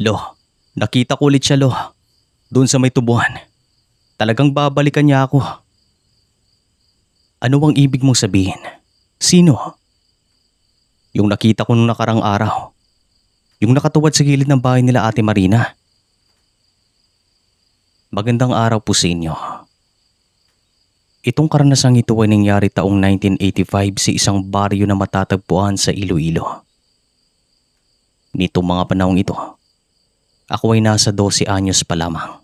Lo, nakita ko ulit siya, Lo. Doon sa may tubuhan. Talagang babalikan niya ako. Ano ang ibig mong sabihin? Sino? Yung nakita ko nung nakarang araw. Yung nakatuwad sa gilid ng bahay nila Ate Marina. Magandang araw po sa inyo. Itong karanasang ito ay nangyari taong 1985 sa isang baryo na matatagpuan sa Iloilo. Nitong mga panahong ito, ako ay nasa 12 anyos pa lamang.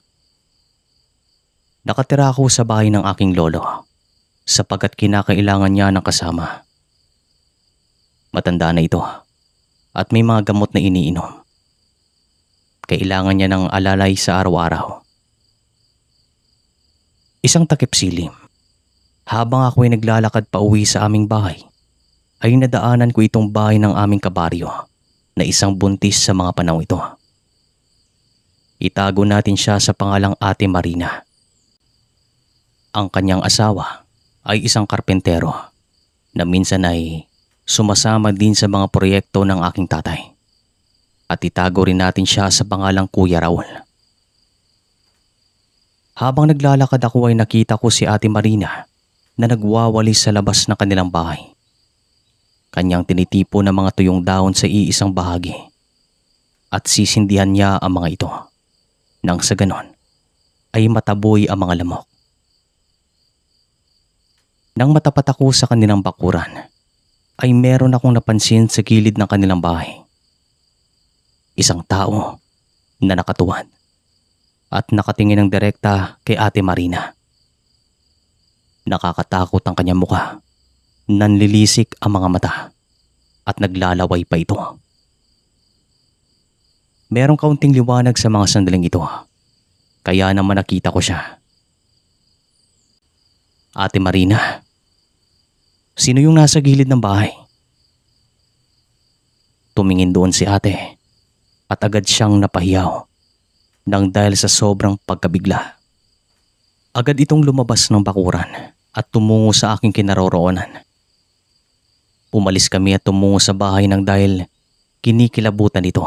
Nakatira ako sa bahay ng aking lolo sapagkat kinakailangan niya ng kasama. Matanda na ito at may mga gamot na iniinom. Kailangan niya ng alalay sa araw-araw. Isang takip silim. Habang ako ay naglalakad pa uwi sa aming bahay, ay nadaanan ko itong bahay ng aming kabaryo na isang buntis sa mga panahon ito. Itago natin siya sa pangalang Ate Marina. Ang kanyang asawa ay isang karpentero na minsan ay sumasama din sa mga proyekto ng aking tatay. At itago rin natin siya sa pangalang Kuya Raul. Habang naglalakad ako ay nakita ko si Ate Marina na nagwawalis sa labas ng kanilang bahay. Kanyang tinitipo ng mga tuyong dahon sa iisang bahagi at sisindihan niya ang mga ito. Nang sa ganon ay mataboy ang mga lamok. Nang matapat ako sa kanilang bakuran ay meron akong napansin sa gilid ng kanilang bahay. Isang tao na nakatuwad at nakatingin ng direkta kay Ate Marina. Nakakatakot ang kanyang mukha. Nanlilisik ang mga mata at naglalaway pa ito. Merong kaunting liwanag sa mga sandaling ito, kaya naman nakita ko siya. Ate Marina, sino yung nasa gilid ng bahay? Tumingin doon si ate at agad siyang napahiyaw nang dahil sa sobrang pagkabigla. Agad itong lumabas ng bakuran at tumungo sa aking kinaroroonan. Umalis kami at tumungo sa bahay nang dahil kinikilabutan ito.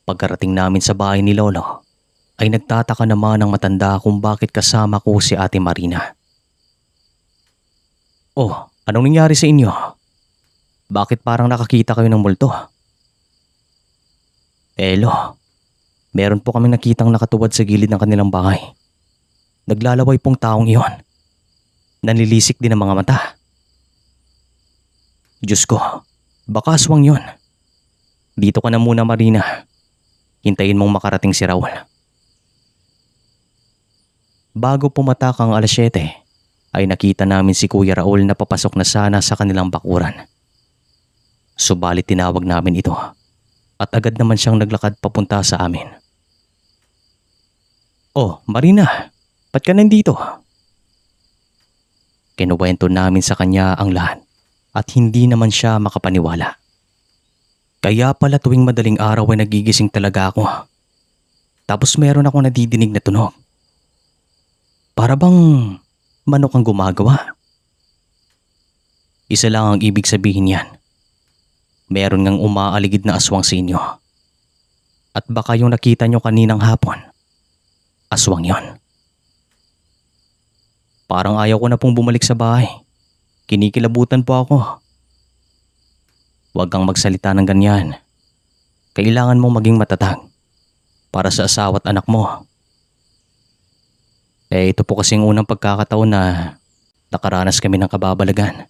Pagkarating namin sa bahay ni Lolo, ay nagtataka naman ang matanda kung bakit kasama ko si Ate Marina. Oh, anong nangyari sa inyo? Bakit parang nakakita kayo ng multo? Lo, meron po kami nakitang nakatuwad sa gilid ng kanilang bahay. Naglalaway pong taong iyon. Nanlilisik din ang mga mata. Diyos ko, baka aswang yun. Dito ka na muna, Marina. Hintayin mong makarating si Raul. Bago pumatak ang 7:00, ay nakita namin si Kuya Raul na papasok na sana sa kanilang bakuran. Subalit tinawag namin ito at agad naman siyang naglakad papunta sa amin. Oh, Marina, ba't ka nandito? Kinuwento namin sa kanya ang lahat at hindi naman siya makapaniwala. Kaya pala tuwing madaling araw ay nagigising talaga ako. Tapos meron akong nadidinig na tunog. Para bang manok ang gumagawa. Isa lang ang ibig sabihin yan. Meron ngang umaaligid na aswang sa inyo. At baka yung nakita nyo kaninang hapon, aswang yon. Parang ayaw ko na pong bumalik sa bahay. Kinikilabutan po ako. Huwag kang magsalita ng ganyan. Kailangan mong maging matatag para sa asawa at anak mo. Ito po kasing unang pagkakataon na nakaranas kami ng kababalagan.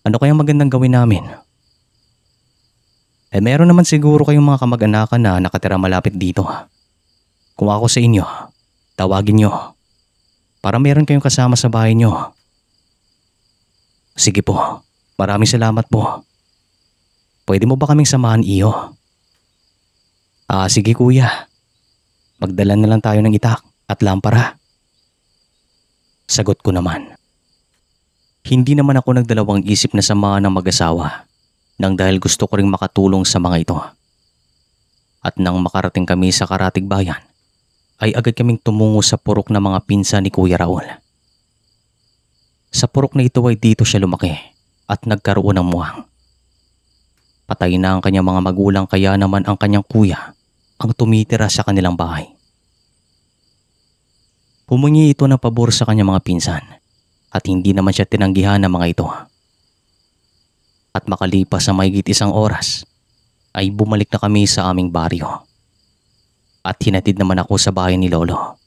Ano kayang magandang gawin namin? Meron naman siguro kayong mga kamag-anakan na nakatira malapit dito. Kung ako sa inyo, tawagin nyo para meron kayong kasama sa bahay nyo. Sige po, maraming salamat po. Pwede mo ba kaming samahan, iyo? Sige kuya. Magdala na lang tayo ng itak at lampara. Sagot ko naman. Hindi naman ako nagdalawang isip na samahan ng mag-asawa nang dahil gusto ko ring makatulong sa mga ito. At nang makarating kami sa karatig bayan, ay agad kaming tumungo sa purok ng mga pinsan ni Kuya Raul. Sa purok na ito ay dito siya lumaki at nagkaroon ng muwang. Patay na ang kanyang mga magulang kaya naman ang kanyang kuya ang tumitira sa kanilang bahay. Humingi ito ng pabor sa kanyang mga pinsan at hindi naman siya tinanggihan ng mga ito. At makalipas sa mahigit 1 oras ay bumalik na kami sa aming baryo. At hinatid naman ako sa bahay ni Lolo.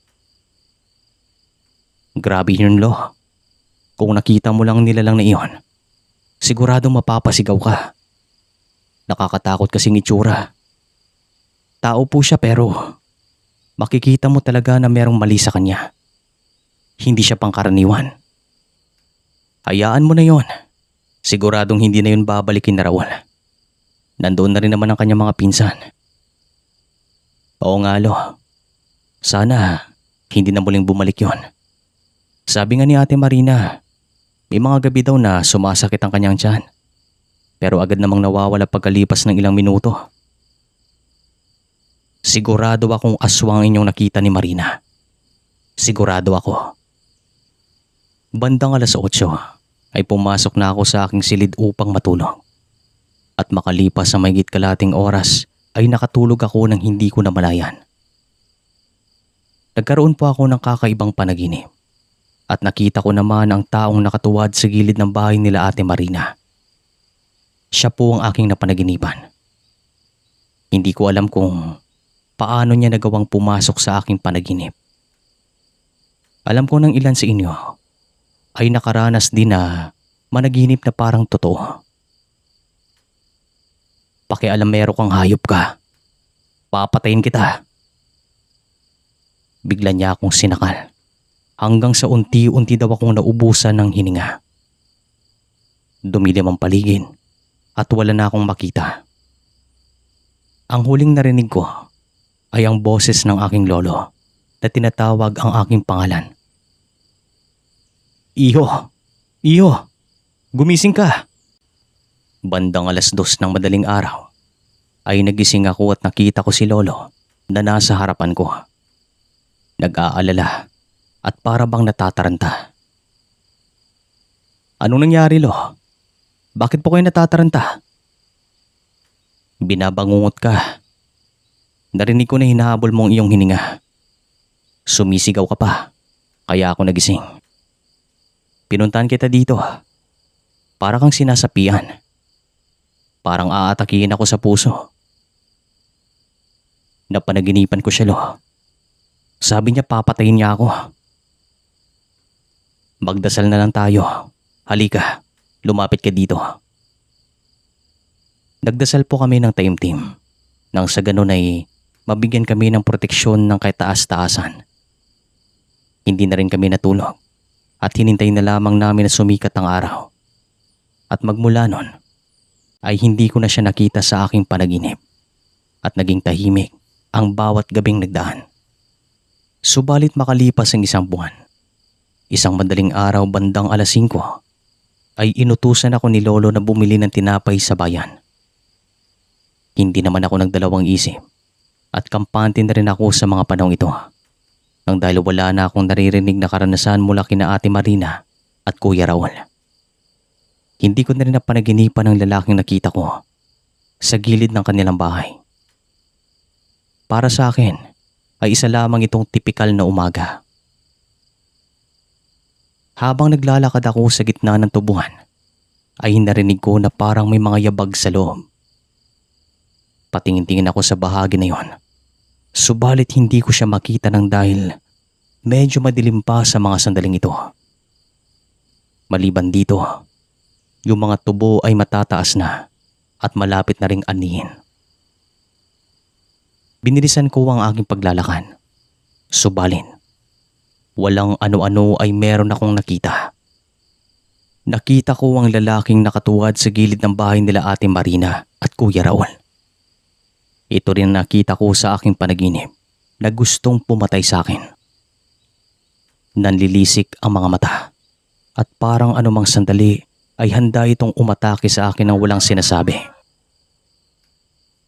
Grabe yun, Lo. Kung nakita mo lang nilalang na iyon, sigurado mapapasigaw ka. Nakakatakot kasing itsura. Tao po siya pero makikita mo talaga na merong mali sa kanya. Hindi siya pangkaraniwan. Hayaan mo na yon. Siguradong hindi na yun babalikin na Raul. Nandoon na rin naman ang kanyang mga pinsan. Oo nga, Lo. Sana hindi na muling bumalik yon. Sabi nga ni Ate Marina, may mga gabi daw na sumasakit ang kanyang tiyan. Pero agad namang nawawala pagkalipas ng ilang minuto. Sigurado akong aswang inyong nakita ni Marina. Sigurado ako. Bandang 8:00 ay pumasok na ako sa aking silid upang matulog. At makalipas sa mahigit kalating oras ay nakatulog ako nang hindi ko namalayan. Nagkaroon po ako ng kakaibang panaginip. At nakita ko naman ang taong nakatuwad sa gilid ng bahay nila Ate Marina. Siya po ang aking napanaginipan. Hindi ko alam kung paano niya nagawang pumasok sa aking panaginip. Alam ko ng ilan sa inyo ay nakaranas din na managinip na parang totoo. Pakialamero kang hayop ka. Papatayin kita. Bigla niya akong sinakal. Hanggang sa unti-unti daw akong naubusan ng hininga. Dumilim ang paligid at wala na akong makita. Ang huling narinig ko ay ang boses ng aking lolo na tinatawag ang aking pangalan. Iho! Iho! Gumising ka! Bandang 2:00 ng madaling araw ay nagising ako at nakita ko si Lolo na nasa harapan ko. Nag-aalala at para bang natataranta. Anong nangyari, Lo? Bakit po kayo natataranta? Binabangungot ka. Narinig ko na hinahabol mo ang iyong hininga. Sumisigaw ka pa, kaya ako nagising. Pinuntahan kita dito. Para kang sinasapian. Parang aatakihin ako sa puso. Napanaginipan ko siya, Lo. Sabi niya papatayin niya ako. Magdasal na lang tayo. Halika, lumapit ka dito. Nagdasal po kami ng taimtim. Nang sa ganun ay mabigyan kami ng proteksyon ng kataas-taasan. Hindi na rin kami natulog at hinintay na lamang namin na sumikat ang araw. At magmula nun ay hindi ko na siya nakita sa aking panaginip at naging tahimik ang bawat gabing nagdaan. Subalit makalipas ang 1 buwan, isang madaling araw bandang 5:00 ay inutusan ako ni Lolo na bumili ng tinapay sa bayan. Hindi naman ako nagdalawang isip at kampante na rin ako sa mga panahong ito. Nang dahil wala na akong naririnig na karanasan mula kina Ate Marina at Kuya Raul. Hindi ko na rin napanaginipan ang lalaking nakita ko sa gilid ng kanilang bahay. Para sa akin ay isa lamang itong tipikal na umaga. Habang naglalakad ako sa gitna ng tubuhan, ay narinig ko na parang may mga yabag sa loob. Patingin-tingin ako sa bahagi na yon. Subalit hindi ko siya makita ng dahil medyo madilim pa sa mga sandaling ito. Maliban dito, yung mga tubo ay matataas na at malapit na ring anihin. Binilisan ko ang aking paglalakad. Subalit, walang ano-ano ay meron akong nakita. Nakita ko ang lalaking nakatuwad sa gilid ng bahay nila Ate Marina at Kuya Raul. Ito rin nakita ko sa aking panaginip na gustong pumatay sa akin. Nanlilisik ang mga mata at parang anumang sandali ay handa itong umatake sa akin ng walang sinasabi.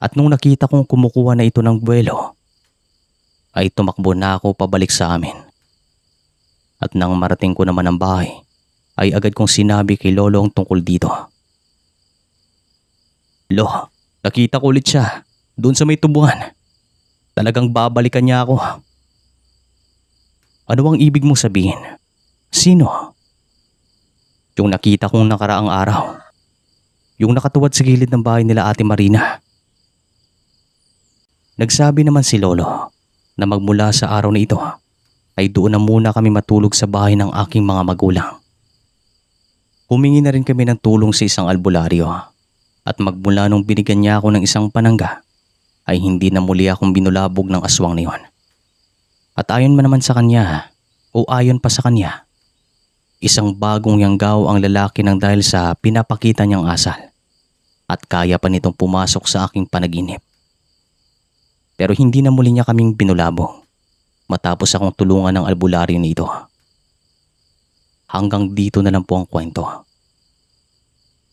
At nung nakita kong kumukuha na ito ng buwelo, ay tumakbo na ako pabalik sa amin. At nang marating ko naman ang bahay, ay agad kong sinabi kay Lolo ang tungkol dito. Lo, nakita ko ulit siya. Doon sa may tubuhan. Talagang babalikan niya ako. Ano ang ibig mong sabihin? Sino? Yung nakita kong nakaraang araw. Yung nakatuwad sa gilid ng bahay nila Ate Marina. Nagsabi naman si Lolo na magmula sa araw na ito ay doon na muna kami matulog sa bahay ng aking mga magulang. Humingi na rin kami ng tulong sa isang albularyo at magmula nung binigyan niya ako ng isang panangga ay hindi na muli akong binulabog ng aswang na yon. At ayon man naman sa kanya o ayon pa sa kanya, isang bagong yanggaw ang lalaki ng dahil sa pinapakita niyang asal at kaya pa nitong pumasok sa aking panaginip. Pero hindi na muli niya kaming binulabog matapos akong tulungan ng albularyo nito. Hanggang dito na lang po ang kwento.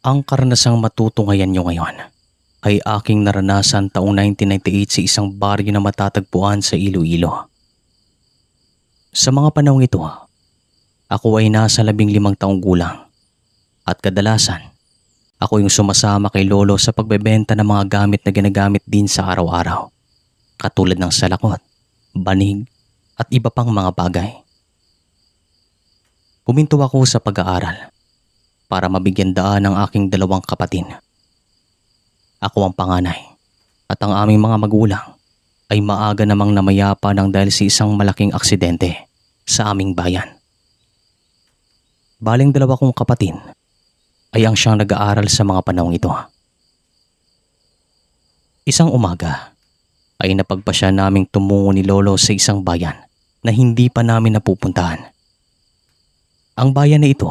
Ang karanasang matutunghayan nyo ngayon ay aking naranasan taong 1998 sa isang baryo na matatagpuan sa Iloilo. Sa mga panahong ito, ako ay nasa 15 taong gulang at kadalasan ako yung sumasama kay Lolo sa pagbebenta ng mga gamit na ginagamit din sa araw-araw, katulad ng salakot, banig at iba pang mga bagay. Huminto ako sa pag-aaral para mabigyan daan ng aking 2 kapatid. Ako ang panganay at ang aming mga magulang ay maaga namang namayapa ng dahil sa isang malaking aksidente sa aming bayan. Baling 2 kong kapatid ay ang siyang nag-aaral sa mga panahong ito. Isang umaga ay napagpasya naming tumungo ni Lolo sa isang bayan na hindi pa namin napupuntahan. Ang bayan na ito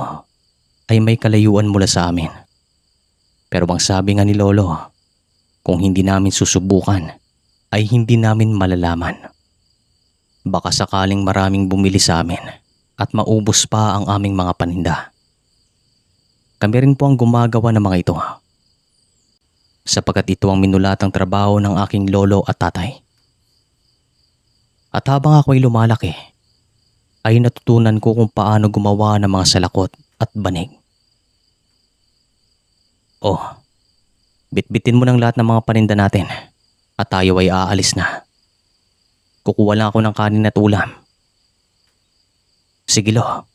ay may kalayuan mula sa amin. Pero bang sabi nga ni Lolo, kung hindi namin susubukan ay hindi namin malalaman. Baka sakaling maraming bumili sa amin at maubos pa ang aming mga paninda. Kami rin po ang gumagawa ng mga ito, sapagkat ito ang minulatang trabaho ng aking lolo at tatay. At habang ako ay lumalaki, ay natutunan ko kung paano gumawa ng mga salakot at banig. Oh, bitbitin mo ng lahat ng mga paninda natin at tayo ay aalis na. Kukuha lang ako ng kanin at ulam. Sige Lo,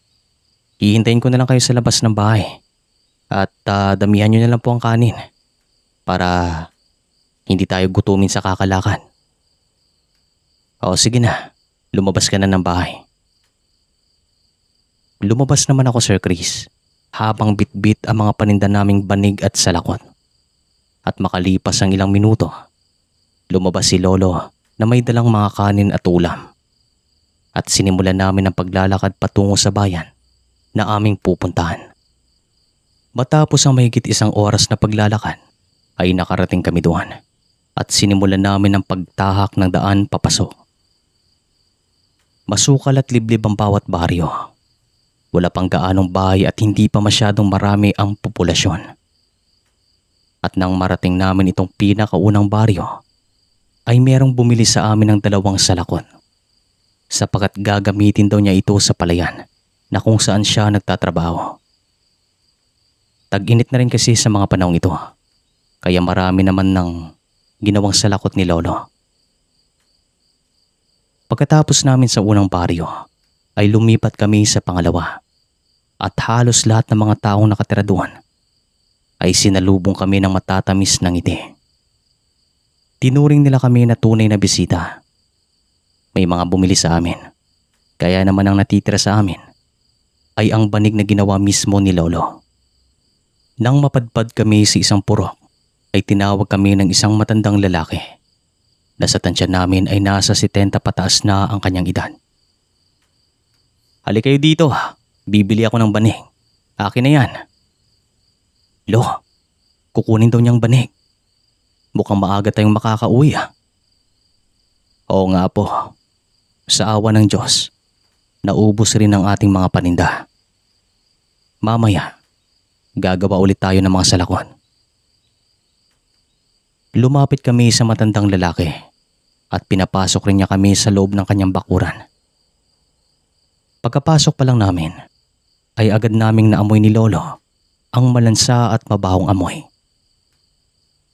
hihintayin ko na lang kayo sa labas ng bahay at damihan nyo na lang po ang kanin para hindi tayo gutumin sa kakalakad. O sige na, lumabas ka na ng bahay. Lumabas naman ako Sir Chris habang bitbit ang mga paninda naming banig at salakot. At makalipas ang ilang minuto, lumabas si Lolo na may dalang mga kanin at ulam. At sinimulan namin ang paglalakad patungo sa bayan na aming pupuntahan. Matapos ang mahigit 1 oras na paglalakad ay nakarating kami doon at sinimulan namin ang pagtahak ng daan papasok. Masukal at liblib ang bawat baryo. Wala pang gaanong bahay at hindi pa masyadong marami ang populasyon. At nang marating namin itong pinakaunang baryo, ay merong bumili sa amin ng 2 salakot. Sapagkat gagamitin daw niya ito sa palayan na kung saan siya nagtatrabaho. Tag-init na rin kasi sa mga panahong ito, kaya marami naman ng ginawang salakot ni Lolo. Pagkatapos namin sa unang baryo, ay lumipat kami sa pangalawa at halos lahat ng mga taong nakatira doon ay sinalubong kami ng matatamis na ngiti. Tinuring nila kami na tunay na bisita. May mga bumili sa amin, kaya naman ang natitira sa amin ay ang banig na ginawa mismo ni Lolo. Nang mapadpad kami sa isang purok, ay tinawag kami ng isang matandang lalaki na sa tansya namin ay nasa 70 pataas na ang kanyang edad. Halika kayo dito, bibili ako ng banig. Akin na yan. Lo, kukunin daw niyang banig. Mukhang maaga tayong makakauwi Oo nga po. Sa awa ng Diyos, naubos rin ang ating mga paninda. Mamaya, gagawa ulit tayo ng mga salakot. Lumapit kami sa matandang lalaki at pinapasok rin niya kami sa loob ng kanyang bakuran. Pagkapasok pa lang namin, ay agad naming naamoy ni Lolo ang malansa at mabahong amoy.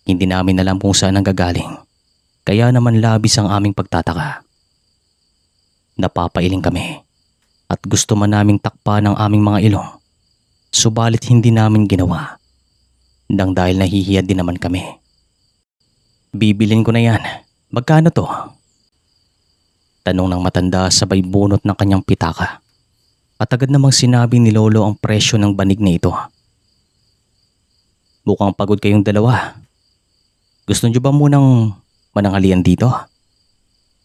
Hindi namin alam kung saan ang gagaling. Kaya naman labis ang aming pagtataka. Napapailing kami at gusto man naming takpan ang aming mga ilong. Subalit hindi namin ginawa nang dahil nahihiya din naman kami. Bibilin ko na yan. Magkano to? Tanong ng matanda sabay bunot ng kanyang pitaka. At agad namang sinabi ni Lolo ang presyo ng banig na ito. Mukhang pagod kayong dalawa. Gusto niyo ba munang mananghalian dito?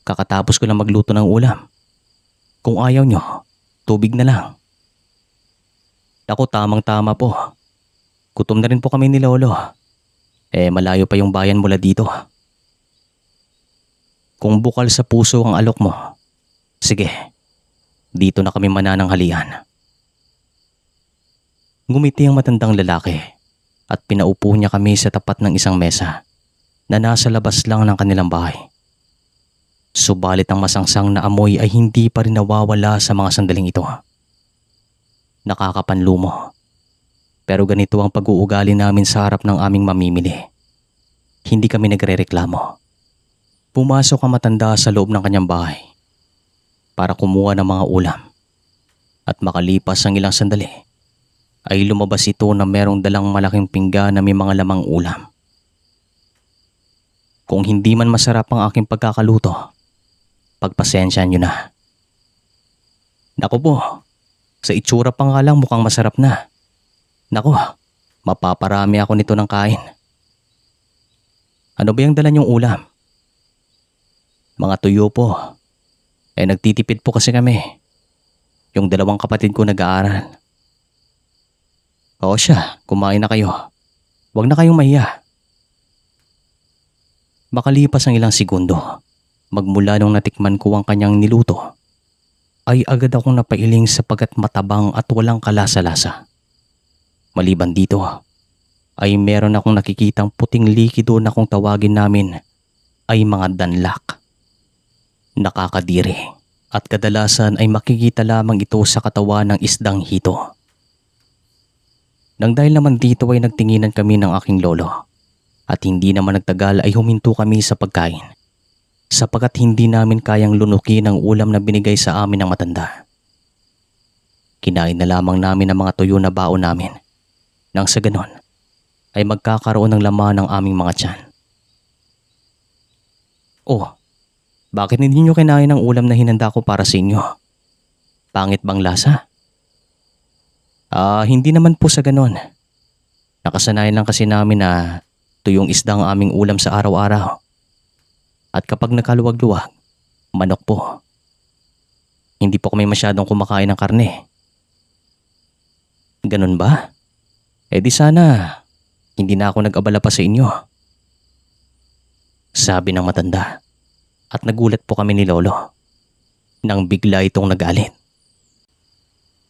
Kakatapos ko lang magluto ng ulam. Kung ayaw niyo, tubig na lang. Ako, tamang-tama po. Gutom na rin po kami ni Lolo. Malayo pa yung bayan mula dito. Kung bukal sa puso ang alok mo, sige, dito na kami manananghalian. Ngumiti ang matandang lalaki at pinaupo niya kami sa tapat ng isang mesa na nasa labas lang ng kanilang bahay. Subalit ang masangsang na amoy ay hindi pa rin nawawala sa mga sandaling ito. Nakakapanlumo. Pero ganito ang pag-uugali namin sa harap ng aming mamimili. Hindi kami nagrereklamo. Pumasok ang matanda sa loob ng kanyang bahay para kumuha ng mga ulam. At makalipas ang ilang sandali, ay lumabas ito na merong dalang malaking pinggan na may mga lamang ulam. Kung hindi man masarap ang aking pagkakaluto, pagpasensyahan nyo na. Naku po, sa itsura pa nga lang mukhang masarap na. Naku, mapaparami ako nito ng kain. Ano ba yung dala niyong ulam? Mga tuyo po. Nagtitipid po kasi kami. Yung dalawang kapatid ko nag-aaral. O siya, kumain na kayo. Huwag na kayong mahiya. Makalipas ang ilang segundo, magmula nung natikman ko ang kanyang niluto, ay agad akong napailing sapagkat matabang at walang kalasa-lasa. Maliban dito, ay meron akong nakikitang puting likido na kung tawagin namin ay mga danlak. Nakakadiri at kadalasan ay makikita lamang ito sa katawan ng isdang hito. Nang dahil naman dito ay nagtinginan kami ng aking lolo at hindi naman nagtagal ay huminto kami sa pagkain sapagkat hindi namin kayang lunukin ang ulam na binigay sa amin ng matanda. Kinain na lamang namin ang mga tuyo na baon namin nang sa ganon ay magkakaroon ng laman ng aming mga tiyan. Oh, bakit hindi nyo kinain ang ulam na hinanda ko para sa inyo? Pangit bang lasa? Hindi naman po sa ganon. Nakasanayan lang kasi namin na tuyong isda ang aming ulam sa araw-araw. At kapag nakaluwag-luwag, manok po. Hindi po kami masyadong kumakain ng karne. Ganun ba? Di sana, hindi na ako nag-abala pa sa inyo. Sabi ng matanda. At nagulat po kami ni Lolo nang bigla itong nagalit.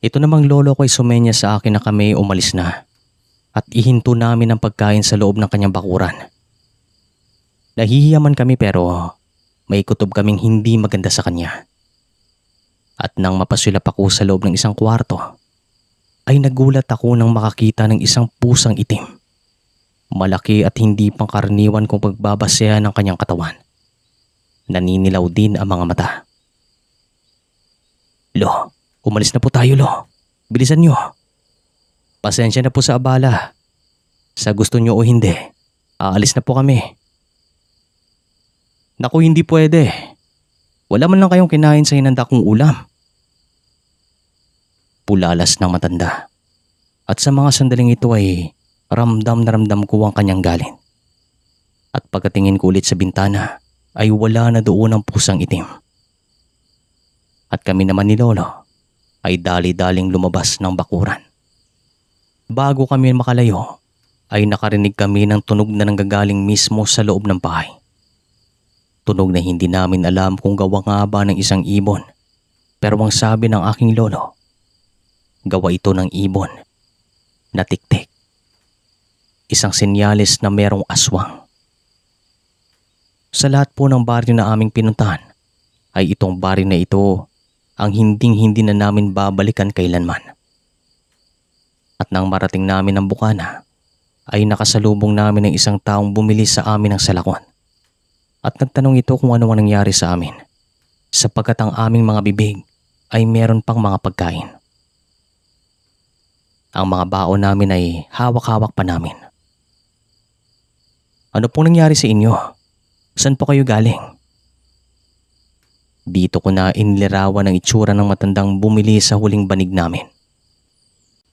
Ito namang lolo ko ay sumenya sa akin na kami umalis na at ihinto namin ang pagkain sa loob ng kanyang bakuran. Nahihiyaman kami pero may kutob kaming hindi maganda sa kanya. At nang mapasulap ako sa loob ng isang kwarto, ay nagulat ako nang makakita ng isang pusang itim. Malaki at hindi pangkaraniwan kung pagbabasehan ng kanyang katawan. Naninilaw din ang mga mata. Lo, umalis na po tayo, Lo. Bilisan nyo. Pasensya na po sa abala. Sa gusto nyo o hindi, aalis na po kami. Naku, hindi pwede. Wala man lang kayong kinain sa hinanda kong ulam. Pulalas ng matanda. At sa mga sandaling ito ay ramdam na ramdam ko ang kanyang galit. At pagkatingin ko ulit sa bintana, ay wala na doon ang pusang itim. At kami naman ni Lolo ay dali-daling lumabas ng bakuran. Bago kami makalayo, ay nakarinig kami ng tunog na nanggagaling mismo sa loob ng bahay. Tunog na hindi namin alam kung gawa nga ba ng isang ibon. Pero ang sabi ng aking lolo, gawa ito ng ibon na tiktik. Isang senyales na merong aswang. Sa lahat po ng baryo na aming pinuntahan, ay itong baryo na ito ang hinding-hindi na namin babalikan kailanman. At nang marating namin ang bukana, ay nakasalubong namin ng isang taong bumili sa amin ng salakwan. At nagtanong ito kung ano ang nangyari sa amin, sapagkat ang aming mga bibig ay meron pang mga pagkain. Ang mga baon namin ay hawak-hawak pa namin. Ano pong nangyari sa inyo? Saan po kayo galing? Dito ko na inilarawan ang itsura ng matandang bumili sa huling banig namin.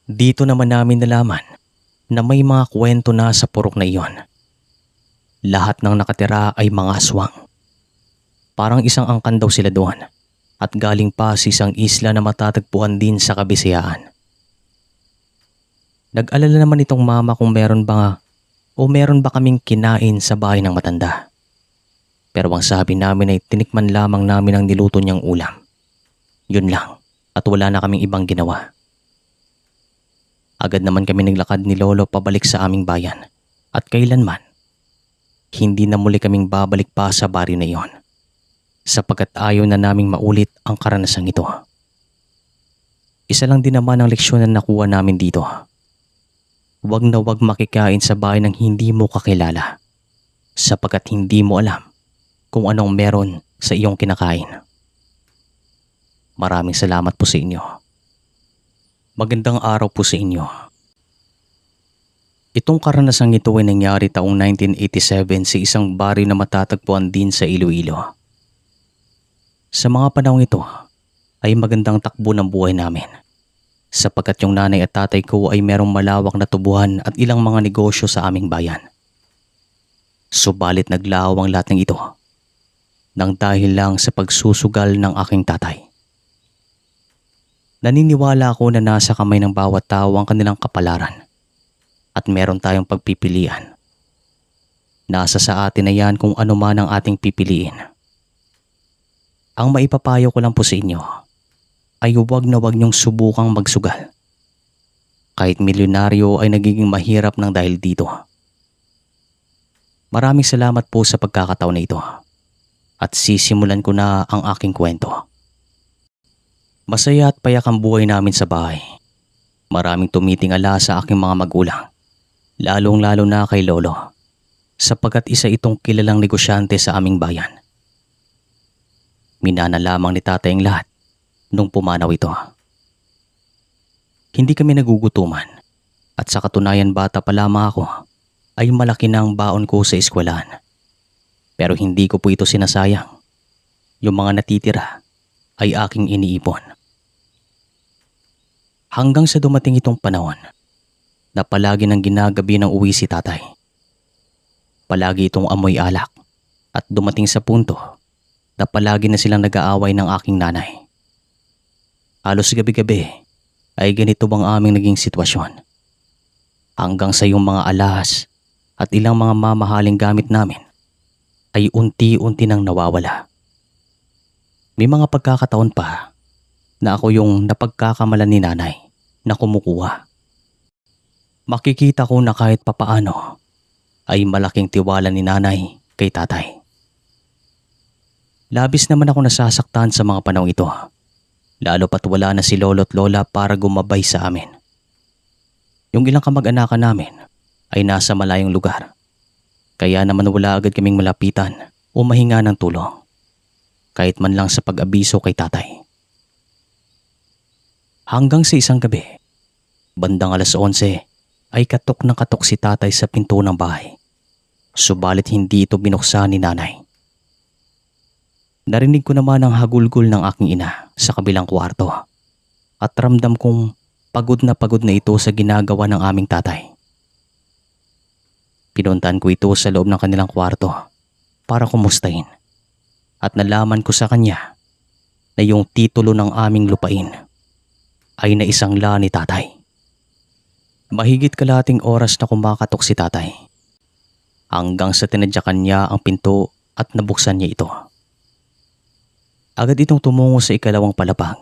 Dito naman namin nalaman na may mga kwento na sa purok na iyon. Lahat ng nakatira ay mga aswang. Parang isang angkan daw sila doon at galing pa sa isang isla na matatagpuan din sa Kabisayaan. Nag-alala naman itong mama kung meron ba kaming kinain sa bahay ng matanda. Pero ang sabi namin ay tinikman lamang namin ang niluto niyang ulam. Yun lang, at wala na kaming ibang ginawa. Agad naman kami naglakad ni Lolo pabalik sa aming bayan at kailanman hindi na muli kaming babalik pa sa baryo na iyon sapagkat ayaw na naming maulit ang karanasang ito. Isa lang din naman ang leksyon na nakuha namin dito. Huwag na huwag makikain sa bahay ng hindi mo kakilala sapagkat hindi mo alam kung anong meron sa iyong kinakain. Maraming salamat po sa inyo. Magandang araw po sa inyo. Itong karanasang ito ay nangyari taong 1987 sa isang baryo na matatagpuan din sa Iloilo. Sa mga panahong ito ay magandang takbo ng buhay namin sapagkat yung nanay at tatay ko ay merong malawak na tubuhan at ilang mga negosyo sa aming bayan. Subalit naglaho ang lahat ng ito nang dahil lang sa pagsusugal ng aking tatay. Naniniwala ako na nasa kamay ng bawat tao ang kanilang kapalaran at meron tayong pagpipilian. Nasa sa atin na yan kung ano man ang ating pipiliin. Ang maipapayo ko lang po sa inyo ay huwag na huwag niyong subukang magsugal. Kahit milyonaryo ay nagiging mahirap ng dahil dito. Maraming salamat po sa pagkakataon na ito at sisimulan ko na ang aking kwento. Masaya at payak ang buhay namin sa bahay. Maraming tumitingala sa aking mga magulang, lalong-lalo na kay Lolo, sapagkat isa itong kilalang negosyante sa aming bayan. Minana lamang ni tatay ang lahat nung pumanaw ito. Hindi kami nagugutuman at sa katunayan bata pa lamang ako ay malaki na ang baon ko sa eskwelahan. Pero hindi ko po ito sinasayang. Yung mga natitira ay aking iniipon. Hanggang sa dumating itong panahon na palagi nang ginagabi ng uwi si tatay. Palagi itong amoy alak at dumating sa punto na palagi na silang nag-aaway ng aking nanay. Halos gabi-gabi ay ganito bang aming naging sitwasyon. Hanggang sa yung mga alas at ilang mga mamahaling gamit namin ay unti-unti nang nawawala. May mga pagkakataon pa na ako yung napagkakamalan ni nanay na kumukuha. Makikita ko na kahit papaano ay malaking tiwala ni nanay kay tatay. Labis naman ako nasasaktan sa mga panahong ito, lalo pat wala na si lolo at lola para gumabay sa amin. Yung ilang kamag-anakan namin ay nasa malayong lugar, kaya naman wala agad kaming malapitan o mahinga ng tulong, kahit man lang sa pag-abiso kay tatay. Hanggang sa isang gabi, bandang alas 11, ay katok ng katok si tatay sa pinto ng bahay. Subalit hindi ito binuksan ni nanay. Narinig ko naman ang hagulgol ng aking ina sa kabilang kwarto at ramdam kong pagod na ito sa ginagawa ng aming tatay. Pinuntahan ko ito sa loob ng kanilang kwarto para kumustahin at nalaman ko sa kanya na yung titulo ng aming lupain ay naisangla ni tatay. Mahigit kalahating oras na kumakatok si tatay hanggang sa tinadyakan niya ang pinto at nabuksan niya ito. Agad itong tumungo sa ikalawang palapag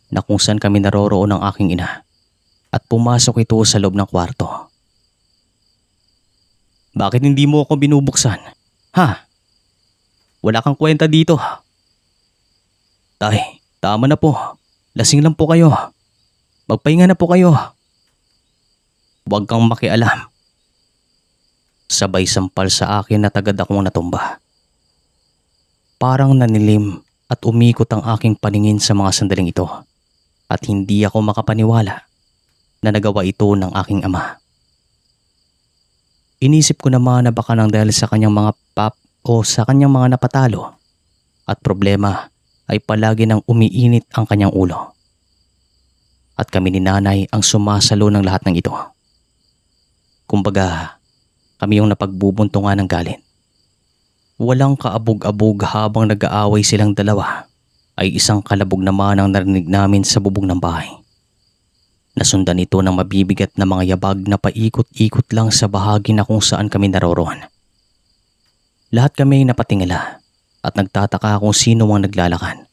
na kung saan kami naroroon ng aking ina at pumasok ito sa loob ng kwarto. Bakit hindi mo ako binubuksan? Ha? Wala kang kwenta dito. Tay, tama na po. Lasing lang po kayo. Magpahinga na po kayo. Huwag kang makialam. Sabay sampal sa akin at agad akong natumba. Parang nanilim at umikot ang aking paningin sa mga sandaling ito at hindi ako makapaniwala na nagawa ito ng aking ama. Inisip ko naman na baka nang dahil sa kanyang mga o sa kanyang mga napatalo at problema ay palagi nang umiinit ang kanyang ulo. At kami ni nanay ang sumasalo ng lahat ng ito. Kumbaga, kami yung napagbubuntungan ng galit. Walang kaabog-abog habang nag-aaway silang dalawa ay isang kalabog naman ang narinig namin sa bubong ng bahay. Nasundan ito ng mabibigat na mga yabag na paikot-ikot lang sa bahagi na kung saan kami naroroon. Lahat kami napatingala at nagtataka kung sino ang naglalakan.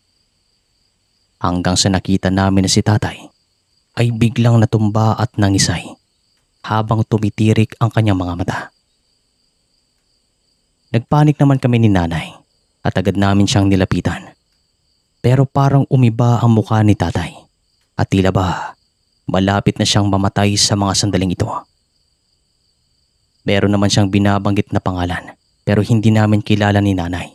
Hanggang sa nakita namin na si tatay ay biglang natumba at nangisay habang tumitirik ang kanyang mga mata. Nagpanik naman kami ni nanay at agad namin siyang nilapitan. Pero parang umiba ang mukha ni tatay at tila ba malapit na siyang mamatay sa mga sandaling ito. Meron naman siyang binabanggit na pangalan pero hindi namin kilala ni nanay.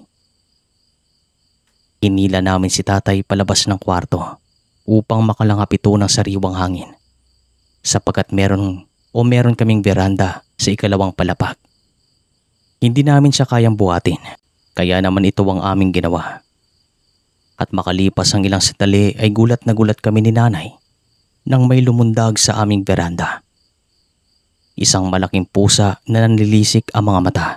Inila namin si tatay palabas ng kwarto upang makalangap ito ng sariwang hangin sapagkat meron kaming veranda sa ikalawang palapag. Hindi namin siya kayang buhatin kaya naman ito ang aming ginawa. At makalipas ang ilang sandali ay gulat na gulat kami ni nanay nang may lumundag sa aming veranda. Isang malaking pusa na nanlilisik ang mga mata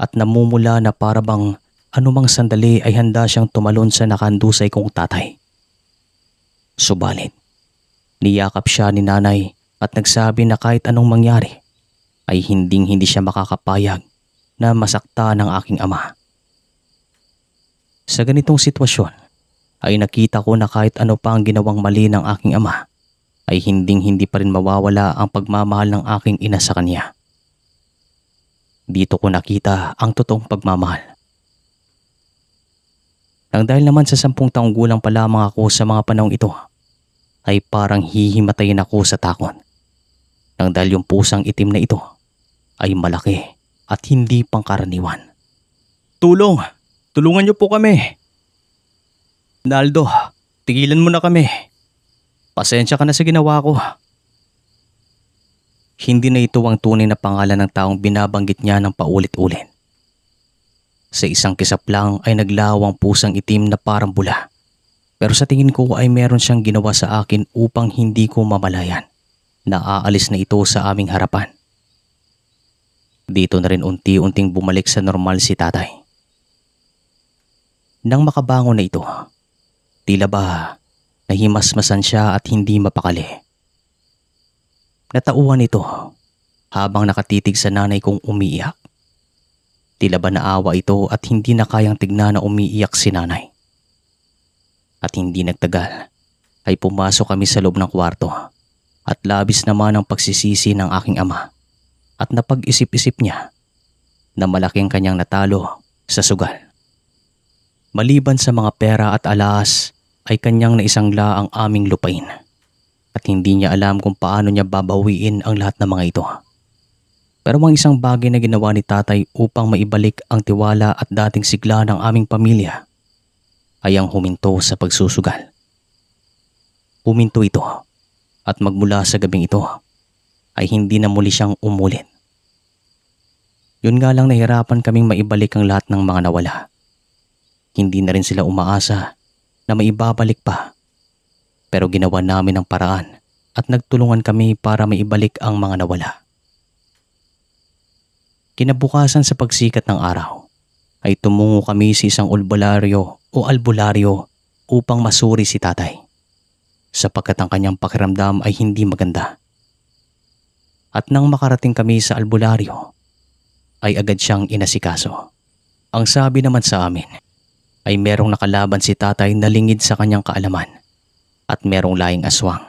at namumula na parabang anumang sandali ay handa siyang tumalon sa nakandusay kong tatay. Subalit, niyakap siya ni nanay at nagsabi na kahit anong mangyari ay hindi siya makakapayag na masakta ng aking ama. Sa ganitong sitwasyon ay nakita ko na kahit ano pa ang ginawang mali ng aking ama ay hindi pa rin mawawala ang pagmamahal ng aking ina sa kanya. Dito ko nakita ang totoong pagmamahal. Nang dahil naman sa 10 taong gulang pa lamang ako sa mga panahong ito, ay parang hihimatayin ako sa takot. Nang dahil yung pusang itim na ito ay malaki at hindi pangkaraniwan. Tulong! Tulungan niyo po kami! Naldo, tigilan mo na kami. Pasensya ka na sa ginawa ko. Hindi na ito ang tunay na pangalan ng taong binabanggit niya ng paulit-ulit. Sa isang kisap lang ay naglawang pusang itim na parang bula. Pero sa tingin ko ay meron siyang ginawa sa akin upang hindi ko mamalayan na aalis na ito sa aming harapan. Dito na rin unti-unting bumalik sa normal si tatay. Nang makabangon na ito, tila ba nahimasmasan siya at hindi mapakali. Natauhan ito habang nakatitig sa nanay kong umiiyak. Tila ba naawa ito at hindi na kayang tignan na umiiyak si nanay. At hindi nagtagal ay pumasok kami sa loob ng kwarto at labis naman ang pagsisisi ng aking ama at napag-isip-isip niya na malaking kanyang natalo sa sugal. Maliban sa mga pera at alahas ay kanyang naisangla ang aming lupain at hindi niya alam kung paano niya babawiin ang lahat ng mga ito. Pero ang isang bagay na ginawa ni tatay upang maibalik ang tiwala at dating sigla ng aming pamilya ay ang huminto sa pagsusugal. Huminto ito at magmula sa gabing ito ay hindi na muli siyang umulit. Yun nga lang nahirapan kaming maibalik ang lahat ng mga nawala. Hindi na rin sila umaasa na maibabalik pa. Pero ginawa namin ang paraan at nagtulungan kami para maibalik ang mga nawala. Kinabukasan sa pagsikat ng araw ay tumungo kami sa isang albularyo upang masuri si tatay sapagkat ang kanyang pakiramdam ay hindi maganda. At nang makarating kami sa albularyo ay agad siyang inasikaso. Ang sabi naman sa amin ay merong nakalaban si tatay na lingid sa kanyang kaalaman at merong laing aswang.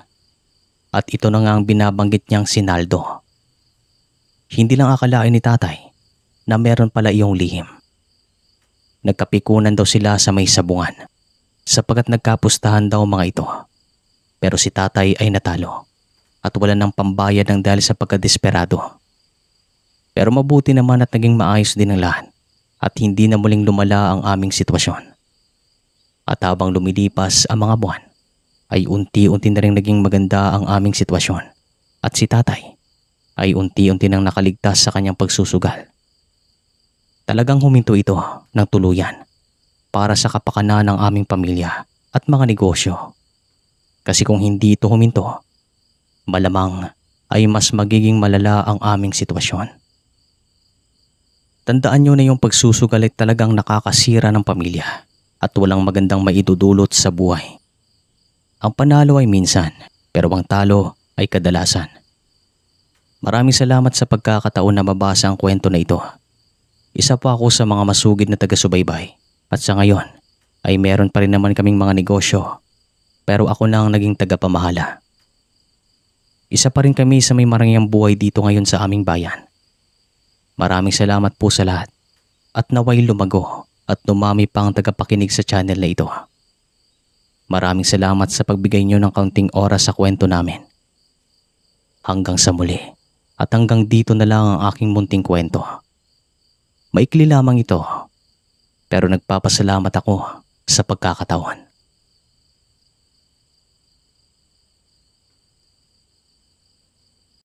At ito na nga ang binabanggit niyang si Naldo. Hindi lang akalain ni tatay na meron pala iyong lihim. Nagkapikunan daw sila sa may sabungan sapagkat nagkapustahan daw mga ito. Pero si tatay ay natalo at wala ng pambayad ng dahil sa pagkadesperado. Pero mabuti naman at naging maayos din ang lahat at hindi na muling lumala ang aming sitwasyon. At habang lumilipas ang mga buwan, ay unti-unti na rin naging maganda ang aming sitwasyon at si tatay ay unti-unti nang nakaligtas sa kanyang pagsusugal. Talagang huminto ito ng tuluyan para sa kapakanan ng aming pamilya at mga negosyo. Kasi kung hindi ito huminto, malamang ay mas magiging malala ang aming sitwasyon. Tandaan nyo na yung pagsusugal ay talagang nakakasira ng pamilya at walang magandang maidudulot sa buhay. Ang panalo ay minsan, pero ang talo ay kadalasan. Maraming salamat sa pagkakataon na mabasa ang kwento na ito. Isa pa ako sa mga masugid na taga-subaybay at sa ngayon ay meron pa rin naman kaming mga negosyo, pero ako na ang naging tagapamahala. Isa pa rin kami sa may marangyang buhay dito ngayon sa aming bayan. Maraming salamat po sa lahat at naway lumago at dumami pa ang tagapakinig sa channel na ito. Maraming salamat sa pagbigay nyo ng kaunting oras sa kwento namin. Hanggang sa muli at hanggang dito na lang ang aking munting kwento. Maikli lamang ito, pero nagpapasalamat ako sa pagkakataon.